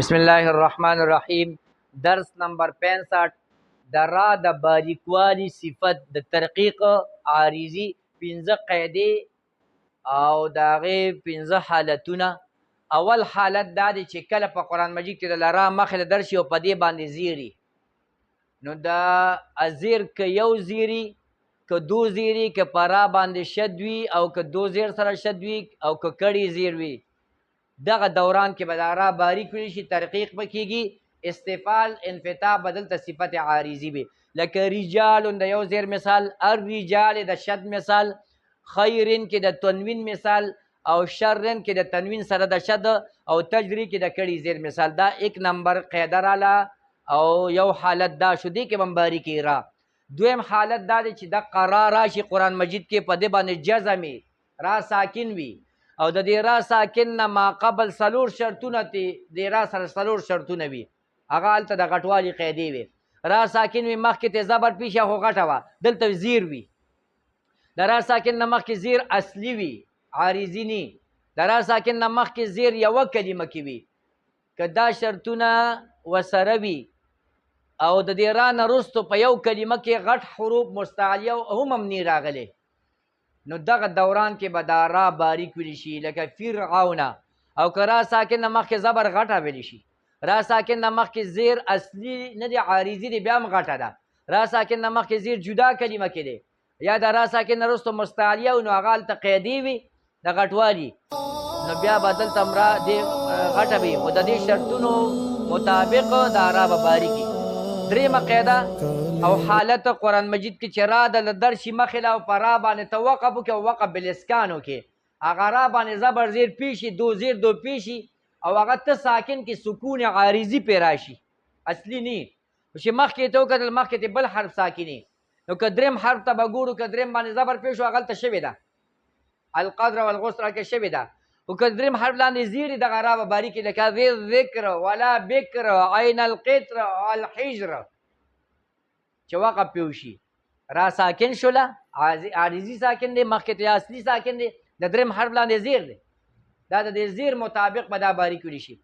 بسم الله الرحمن الرحیم. درس نمبر 65 د را د باریکوالی صفت د ترقیق عارضی 15 قاعدې او د هغې 15 حالتونه. اول حالت دا دی چې کله په قرآن مجید کې د لرا مخې له درشي او په دې باندې زیري، نو دا ازیر که یو زیري که دو زیري که په را باندې شد وي او که دو زیر سره شد وي او که کړي زیر وي، دغه دوران کې به د را باریک ویلی شي، ترقیق به کېږي. استفال انفتاح بدل ته صفت عارضی وي، لکه رجال د یو زیر مثال، الرجال د شد مثال، خیرن کې د تنوین مثال، او شرن کې د تنوین سره د شد، او تجری کې د کړي زیر مثال. دا ایک نمبر قاعده راله او یو حالت دا شو دی کې بمباری کې را. دویم حالت دا دی چې د قرار راشي قرآن مجید کې په دې باندې جزمي را ساکن وي، او د دې را ساکن نه ما قبل سلور شرطونه تی د را سره سلور شرطونه وي، هغه هلته د غټوالي قاعدې وي. را ساکن وي مخکې ته زبر پیښه خو غټه وه، دلته زیر وي. د را ساکن نه مخکې زیر اصلي وي، عارضي نه. د را ساکن نه مخکې زیر یوه کلمه کې وي، که دا شرطونه وسره وي او د دې را نه وروستو په یو کلمه کې غټ حروف مستعلیه هم نه راغلی، نو دغه دوران کې به دا را باریک ویلی شي، لکه فرعون. او که را ساکن نه مخکې زبر غټه ویلی شي، را ساکن نه مخکې زیر اصلي نه دی، عارضي دی، بیا هم غټه ده. را ساکن نه مخکې زیر جدا کلمه کې دی، یا د را ساکن نه وروسته مستعلیه نو هغه هلته قیدي وي د غټوالي، نو بیا به دلته هم را دې غټه وي، خو د دې شرطونو مطابق دا را به باریکي. درېیمه قاعده او حالت قرآن مجید کې چې را د درشي مخې له او په را باندې ته وقف وکړې او وقف بالاسکان وکړې، هغه را باندې زبر زیر پیشي، دو زیر دو پیشي، او هغه ته ساکن کې سکون عارضي پې راشي، اصلي نه. چې مخکې ته وکتل مخکې ته بل حرف ساکني، نو که درېم حرف ته به ګورو که درېم باندې زبر پیش شو هغلته شوې ده، القدر والغسر کې شوې ده. او که درېم حرف لاندې زیري دغه را به باریکې، لکه ذکر ولا بکر عین القطر الحجر، چې وقف پې وشي را ساکن شوله، عارضي ساکن دی، مخکې ته اصلي ساکن دی، د درېم حرف لاندې زیر دی، دا د دې زیر مطابق به دا باریک ویلی شي.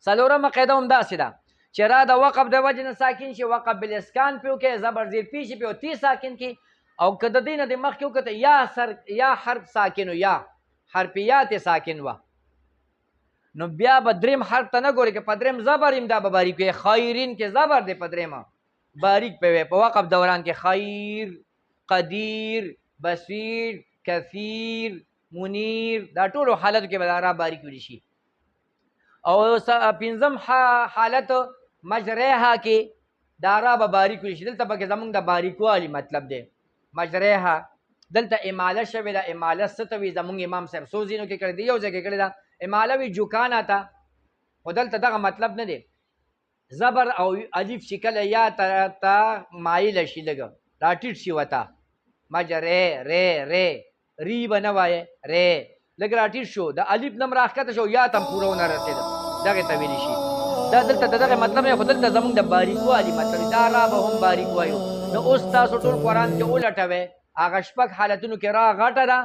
څلورمه قاعده هم داسې ده چې را د وقف د وجې نه ساکن شي، وقف بالاسکان پې وکړې، زبر زیر پیشي پې او تی ساکن کې، او که د دې نه د مخکې وکته یا حرف ساکن و یا حرف یا ته ساکن وه، نو بیا به درېم حرف ته نه ګورې، که په درېم زبر یم دا به باریک وي. خیرین کې زبر دی په درېمه باریک پې وی، په وقف دوران کې خیر، قدیر، بصیر، کثیر، منیر، دا ټولو حالتو کې به دا را باریک ویلی شي. او پنځم حالت مجریها کې دا را به باریک ویلی شي. دلته پکې زمونږ د باریکوالي مطلب دی. مجریها دلته اماله شوې ده. اماله څه ته وي؟ زمونږ امام صاحب څو ځینو کې کړی دی، یو ځای کې کړې ده اماله وي جوکانا ته، خو دلته دغه مطلب نه دی. زبر او الف چې کله یا ته مایله شي، لږه را ټیټ شي وته، مجرې ری ری ری به نه وایې، ری لږ را ټیټ شو، د الف نم راښکته شو، یا ته هم پوره ونه رسېده، دغې ته ویلی شي. دا دلته د دغې مطلب نه، خو دلته زمونږ د باریکوالي مطلب دا را به هم باریک وایو. نو اوس تاسو ټول قرآن کې ولټوئ، هغه شپږ حالتونو کې را غټه ده،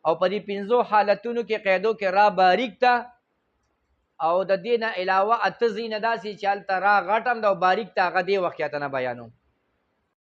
او په دې 15 حالتونو کې قیدو کې را باریک ده، او د دې نه علاوه اته ځینې داسې چې هلته را غټ هم ده او باریک ته، هغه دې وخت نه بیانوم.